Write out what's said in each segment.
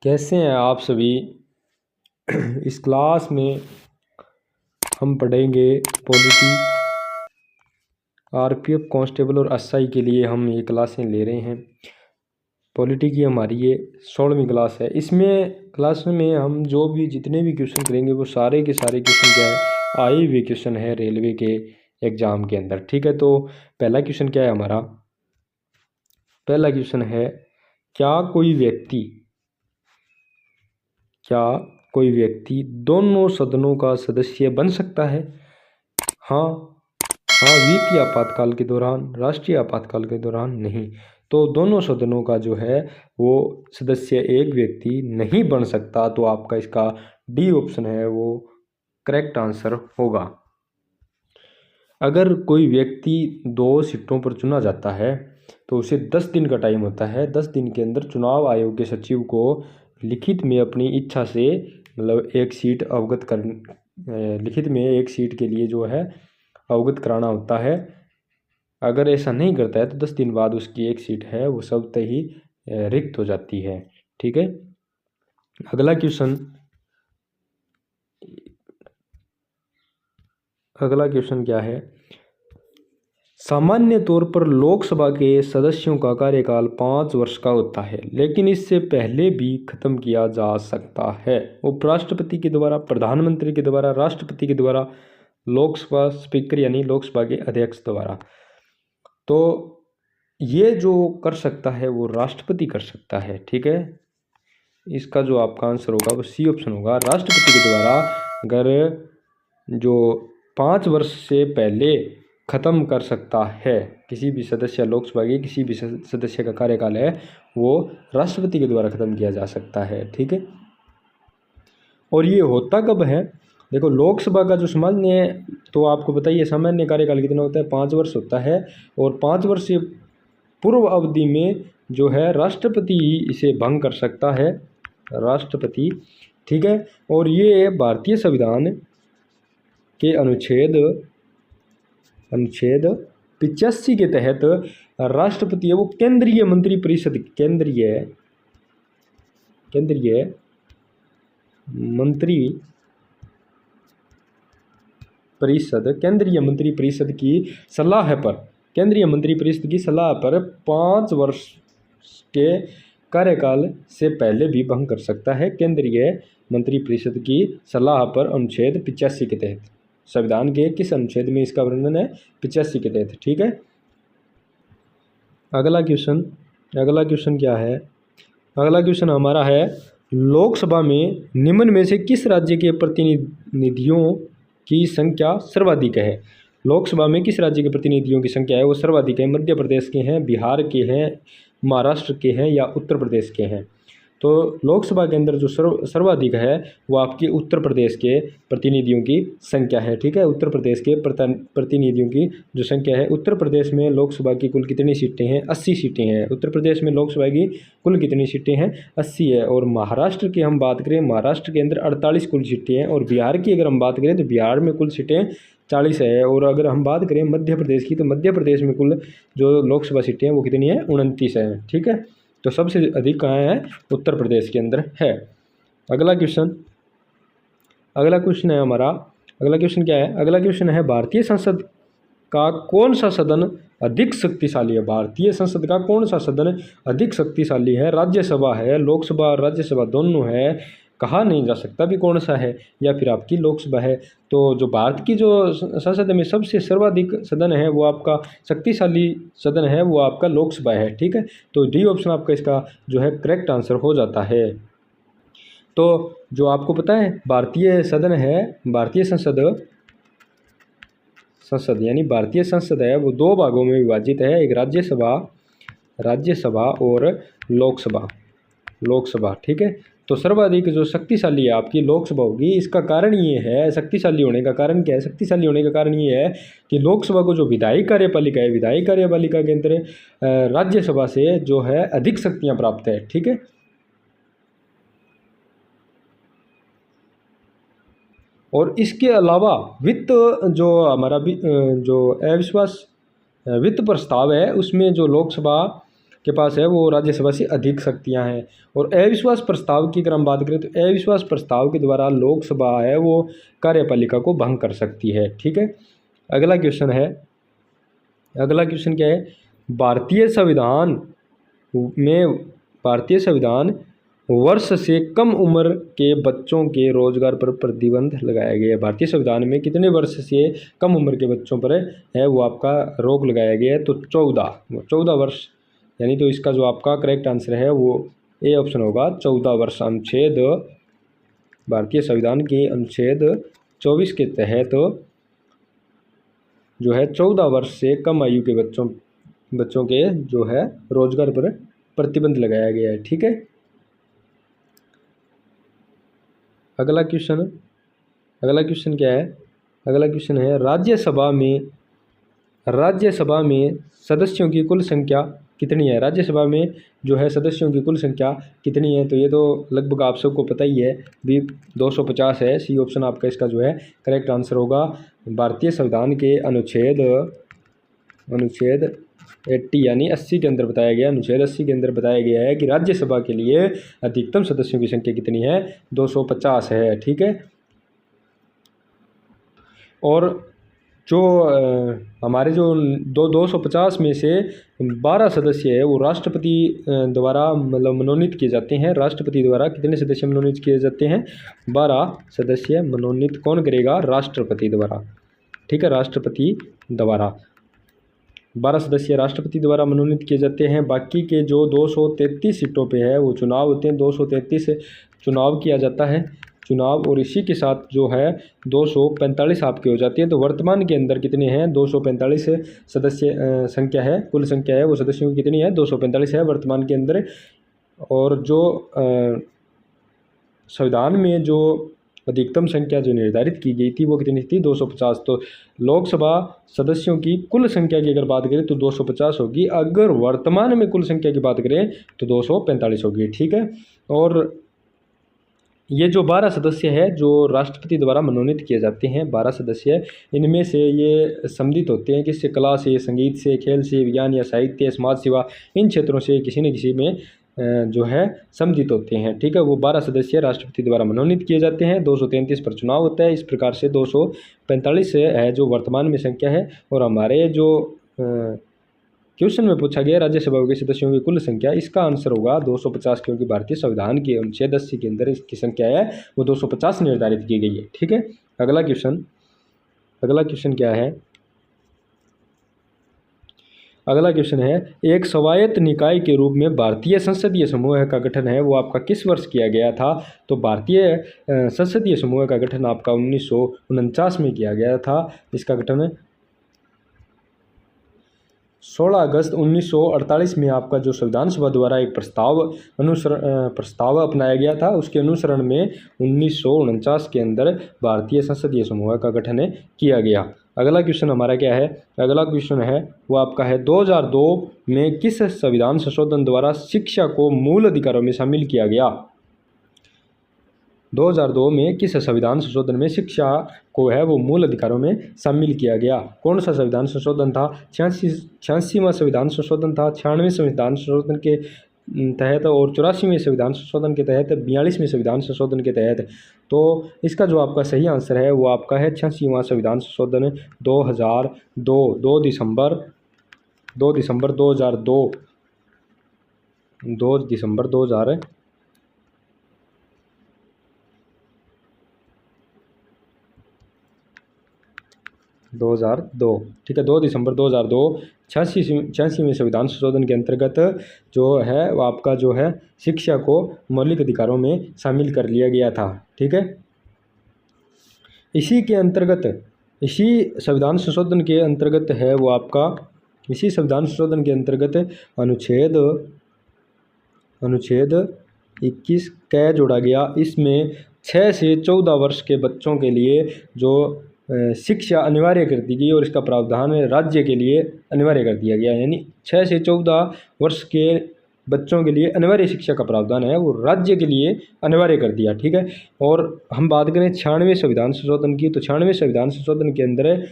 कैसे हैं आप सभी। इस क्लास में हम पढ़ेंगे पॉलिटी, आरपीएफ कांस्टेबल और एसआई के लिए हम ये क्लासें ले रहे हैं। पॉलिटी की हमारी ये 16वीं क्लास है। इसमें क्लास में हम जो भी जितने भी क्वेश्चन करेंगे वो सारे के सारे क्वेश्चन क्या है, आए हुए क्वेश्चन है रेलवे के एग्ज़ाम के अंदर। ठीक है, तो पहला क्वेश्चन क्या है हमारा। पहला क्वेश्चन है, क्या कोई व्यक्ति दोनों सदनों का सदस्य बन सकता है? हाँ, वित्तीय आपातकाल के दौरान, राष्ट्रीय आपातकाल के दौरान नहीं। तो दोनों सदनों का जो है वो सदस्य एक व्यक्ति नहीं बन सकता। तो आपका इसका डी ऑप्शन है वो करेक्ट आंसर होगा। अगर कोई व्यक्ति 2 सीटों पर चुना जाता है तो उसे 10 दिन का टाइम होता है। 10 दिन के अंदर चुनाव आयोग के सचिव को लिखित में अपनी इच्छा से लिखित में एक सीट के लिए जो है अवगत कराना होता है। अगर ऐसा नहीं करता है तो 10 दिन बाद उसकी एक सीट है वो स्वतः ही रिक्त हो जाती है। ठीक है, अगला क्वेश्चन क्या है। सामान्य तौर पर लोकसभा के सदस्यों का कार्यकाल 5 वर्ष का होता है, लेकिन इससे पहले भी खत्म किया जा सकता है। उपराष्ट्रपति के द्वारा, प्रधानमंत्री के द्वारा, राष्ट्रपति के द्वारा, लोकसभा स्पीकर यानी लोकसभा के अध्यक्ष द्वारा। तो ये जो कर सकता है वो राष्ट्रपति कर सकता है। ठीक है, इसका जो आपका आंसर होगा वो सी ऑप्शन होगा। राष्ट्रपति के द्वारा अगर जो 5 वर्ष से पहले ख़त्म कर सकता है किसी भी सदस्य, लोकसभा के किसी भी सदस्य का कार्यकाल है वो राष्ट्रपति के द्वारा ख़त्म किया जा सकता है। ठीक है, और ये होता कब है? देखो, लोकसभा का जो सामान्य, तो आपको बताइए सामान्य कार्यकाल कितना होता है? 5 वर्ष होता है। और 5 वर्ष से पूर्व अवधि में जो है राष्ट्रपति ही इसे भंग कर सकता है, राष्ट्रपति। ठीक है, और ये भारतीय संविधान के अनुच्छेद 85 के तहत राष्ट्रपति है वो केंद्रीय मंत्रिपरिषद, केंद्रीय मंत्रिपरिषद की सलाह पर, केंद्रीय मंत्रिपरिषद की सलाह पर 5 वर्ष के कार्यकाल से पहले भी भंग कर सकता है, केंद्रीय मंत्रिपरिषद की सलाह पर, अनुच्छेद 85 के तहत। संविधान के किस अनुच्छेद में इसका वर्णन है? 85 के तहत। ठीक है, अगला क्वेश्चन क्या है। अगला क्वेश्चन हमारा है, लोकसभा में निम्न में से किस राज्य के प्रतिनिधियों की संख्या सर्वाधिक है? लोकसभा में किस राज्य के प्रतिनिधियों की संख्या है वो सर्वाधिक है? मध्य प्रदेश के हैं, बिहार के हैं, महाराष्ट्र के हैं या उत्तर प्रदेश के हैं? तो लोकसभा के अंदर जो सर्वाधिक है वो आपकी उत्तर प्रदेश के प्रतिनिधियों की संख्या है। ठीक है, उत्तर प्रदेश के प्रतिनिधियों की जो संख्या है। उत्तर प्रदेश में लोकसभा की कुल कितनी सीटें हैं? 80 सीटें हैं। उत्तर प्रदेश में लोकसभा की कुल कितनी सीटें हैं? 80 है। और महाराष्ट्र की हम बात करें, महाराष्ट्र के अंदर 48 कुल सीटें हैं। और बिहार की अगर हम बात करें तो बिहार में कुल सीटें 40 है। और अगर हम बात करें मध्य प्रदेश की तो मध्य प्रदेश में कुल जो लोकसभा सीटें हैं वो कितनी है? 29 है। ठीक है, तो सबसे अधिक कहाँ है? उत्तर प्रदेश के अंदर है। अगला क्वेश्चन है हमारा। अगला क्वेश्चन क्या है? अगला क्वेश्चन है, भारतीय संसद का कौन सा सदन अधिक शक्तिशाली है? भारतीय संसद का कौन सा सदन अधिक शक्तिशाली है? राज्यसभा है, लोकसभा और राज्यसभा दोनों है, कहा नहीं जा सकता भी कौन सा है, या फिर आपकी लोकसभा है। तो जो भारत की जो संसद में सबसे सर्वाधिक सदन है वो आपका शक्तिशाली सदन है वो आपका लोकसभा है। ठीक है, तो डी ऑप्शन आपका इसका जो है करेक्ट आंसर हो जाता है। तो जो आपको पता है भारतीय सदन है, भारतीय संसद यानी भारतीय संसद है वो 2 भागों में विभाजित है, एक राज्यसभा और लोकसभा। ठीक है, तो सर्वाधिक जो शक्तिशाली है आपकी लोकसभा होगी। इसका कारण ये है, शक्तिशाली होने का कारण क्या है? शक्तिशाली होने का कारण ये है कि लोकसभा को जो विधायी कार्यपालिका है, विधायी कार्यपालिका के अंदर राज्यसभा से जो है अधिक शक्तियाँ प्राप्त है। ठीक है, और इसके अलावा वित्त जो हमारा जो अविश्वास वित्त प्रस्ताव है उसमें जो लोकसभा के पास है वो राज्यसभा से अधिक शक्तियां हैं। और अविश्वास प्रस्ताव की अगर हम बात करें तो अविश्वास प्रस्ताव के द्वारा लोकसभा है वो कार्यपालिका को भंग कर सकती है। ठीक है, अगला क्वेश्चन क्या है, भारतीय संविधान वर्ष से कम उम्र के बच्चों के रोजगार पर प्रतिबंध लगाया गया है। भारतीय संविधान में कितने वर्ष से कम उम्र के बच्चों पर है वो आपका रोक लगाया गया है, तो 14 वर्ष, यानी तो इसका जो आपका करेक्ट आंसर है वो ए ऑप्शन होगा, 14 वर्ष। अनुच्छेद भारतीय संविधान के अनुच्छेद 24 के तहत जो है 14 वर्ष से कम आयु के बच्चों के जो है रोजगार पर प्रतिबंध लगाया गया है। ठीक है, अगला क्वेश्चन क्या है, अगला क्वेश्चन है राज्यसभा में सदस्यों की कुल संख्या कितनी है। राज्यसभा में जो है सदस्यों की कुल संख्या कितनी है, तो ये तो लगभग आप सबको पता ही है भी 250 है। सी ऑप्शन आपका इसका जो है करेक्ट आंसर होगा। भारतीय संविधान के अनुच्छेद 80 यानी 80 के अंदर बताया गया, अनुच्छेद 80 के अंदर बताया गया है कि राज्यसभा के लिए अधिकतम सदस्यों की संख्या कितनी है, 250 है। ठीक है, और जो हमारे जो 250 में से 12 सदस्य है वो राष्ट्रपति द्वारा मतलब मनोनीत किए जाते हैं। राष्ट्रपति द्वारा कितने सदस्य मनोनीत किए जाते हैं, 12 सदस्य मनोनीत कौन करेगा, राष्ट्रपति द्वारा। ठीक है, राष्ट्रपति द्वारा 12 सदस्य राष्ट्रपति द्वारा मनोनीत किए जाते हैं। बाकी के जो 233 सीटों पे है वो चुनाव होते हैं, 233 चुनाव किया जाता है और इसी के साथ जो है 245 आपके हो जाती है। तो वर्तमान के अंदर कितने हैं, 245 सदस्य संख्या है, कुल संख्या है वो सदस्यों की कितनी है, 245 है वर्तमान के अंदर। और जो संविधान में जो अधिकतम संख्या जो निर्धारित की गई थी वो कितनी थी, 250। तो लोकसभा सदस्यों की कुल संख्या की अगर बात करें तो 250 होगी, अगर वर्तमान में कुल संख्या की बात करें तो 245 होगी। ठीक है, और ये जो 12 सदस्य है जो राष्ट्रपति द्वारा मनोनीत किए जाते हैं, 12 सदस्य, इनमें से ये सम्मिलित होते हैं किससे, कला से, संगीत से, खेल से, विज्ञान या साहित्य, समाज सेवा, इन क्षेत्रों से किसी न किसी में जो है सम्मिलित होते हैं। ठीक है, वो 12 सदस्य राष्ट्रपति द्वारा मनोनीत किए जाते हैं, 233 पर चुनाव होता है। इस प्रकार से 245 है जो वर्तमान में संख्या है। और हमारे जो क्वेश्चन में पूछा गया राज्यसभा के सदस्यों की कुल संख्या, इसका आंसर होगा 250, क्योंकि भारतीय संविधान के अनुच्छेद 80 के अंदर इसकी संख्या है वो 250 निर्धारित की गई है। ठीक है, अगला क्वेश्चन क्या है, अगला क्वेश्चन है, एक स्वायत्त निकाय के रूप में भारतीय संसदीय समूह का गठन है वो आपका किस वर्ष किया गया था। तो भारतीय संसदीय समूह का गठन आपका 1949 में किया गया था। इसका गठन 16 अगस्त 1948 में आपका जो संविधान सभा द्वारा एक प्रस्ताव अपनाया गया था, उसके अनुसरण में 1949 के अंदर भारतीय संसदीय समूह का गठन किया गया। अगला क्वेश्चन हमारा क्या है, अगला क्वेश्चन है वो आपका है 2002 में किस संविधान संशोधन द्वारा शिक्षा को मूल अधिकारों में शामिल किया गया। 2002 में किस संविधान संशोधन में शिक्षा को है वो मूल अधिकारों में शामिल किया गया। कौन सा संविधान संशोधन था, 86वां संविधान संशोधन था, 96वें संविधान संशोधन के तहत और 84वें संविधान संशोधन के तहत, 42वें संविधान संशोधन के तहत। तो इसका जो आपका सही आंसर है वो आपका है 86वां संविधान संशोधन 2002, 2 दिसंबर 2002, 2 दिसंबर 2002। ठीक है, 2 दिसंबर 2002 86वें संविधान संशोधन के अंतर्गत जो है वो आपका जो है शिक्षा को मौलिक अधिकारों में शामिल कर लिया गया था। ठीक है, इसी संविधान संशोधन के अंतर्गत है वो आपका, इसी संविधान संशोधन के अंतर्गत अनुच्छेद 21 कै जोड़ा गया। इसमें 6 से 14 वर्ष के बच्चों के लिए जो शिक्षा अनिवार्य कर दी गई और इसका प्रावधान राज्य के लिए अनिवार्य कर दिया गया, यानी 6 से 14 वर्ष के बच्चों के लिए अनिवार्य शिक्षा का प्रावधान है वो राज्य के लिए अनिवार्य कर दिया। ठीक है, और हम बात करें 96वें संविधान संशोधन की, तो 96वें संविधान संशोधन के अंदर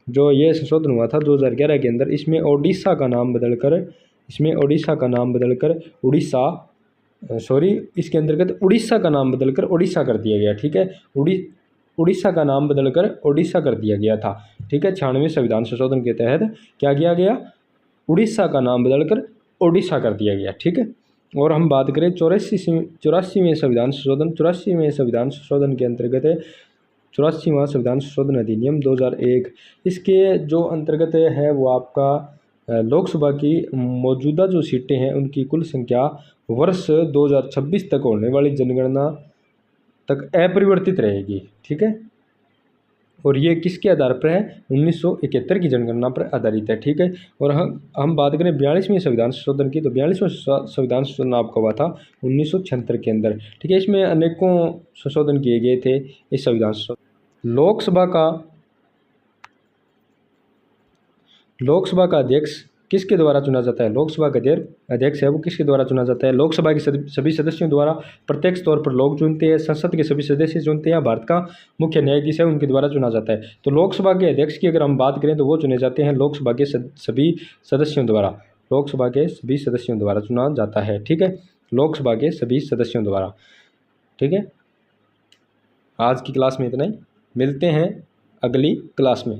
जो ये संशोधन हुआ था 2011 के अंदर, इसमें ओडिशा का नाम बदलकर इसमें ओडिशा का नाम बदलकर इसके अंतर्गत उड़ीसा का नाम बदलकर ओडिशा कर दिया गया। ठीक है, उड़ीसा का नाम बदलकर ओडिशा कर दिया गया था। ठीक है, 96वें संविधान संशोधन के तहत क्या किया गया, उड़ीसा का नाम बदलकर ओडिशा कर दिया गया। ठीक है, और हम बात करें 84वें संविधान संशोधन के अंतर्गत 84वां संविधान संशोधन अधिनियम 2001, इसके जो अंतर्गत है वो आपका लोकसभा की मौजूदा जो सीटें हैं उनकी कुल संख्या वर्ष 2026 तक होने वाली जनगणना तक अपरिवर्तित रहेगी। ठीक है, और ये किसके आधार पर है, 1971 की जनगणना पर आधारित है। ठीक है, और हम बात करें 42वें संविधान संशोधन की, तो 42वां संविधान संशोधन आपका हुआ था 1976 के अंदर। ठीक है, इसमें अनेकों संशोधन किए गए थे इस संविधान संशोधन। लोकसभा का अध्यक्ष किसके द्वारा चुना जाता है, लोकसभा का अध्यक्ष है वो किसके द्वारा चुना जाता है, लोकसभा के सभी सदस्यों द्वारा प्रत्यक्ष तौर पर लोग चुनते हैं, संसद के सभी सदस्य चुनते हैं, भारत का मुख्य न्यायाधीश है उनके द्वारा चुना जाता है। तो लोकसभा के अध्यक्ष की अगर हम बात करें तो वो चुने जाते हैं लोकसभा के सभी सदस्यों द्वारा चुना जाता है। ठीक है, लोकसभा के सभी सदस्यों द्वारा। ठीक है, आज की क्लास में इतना ही, मिलते हैं अगली क्लास में।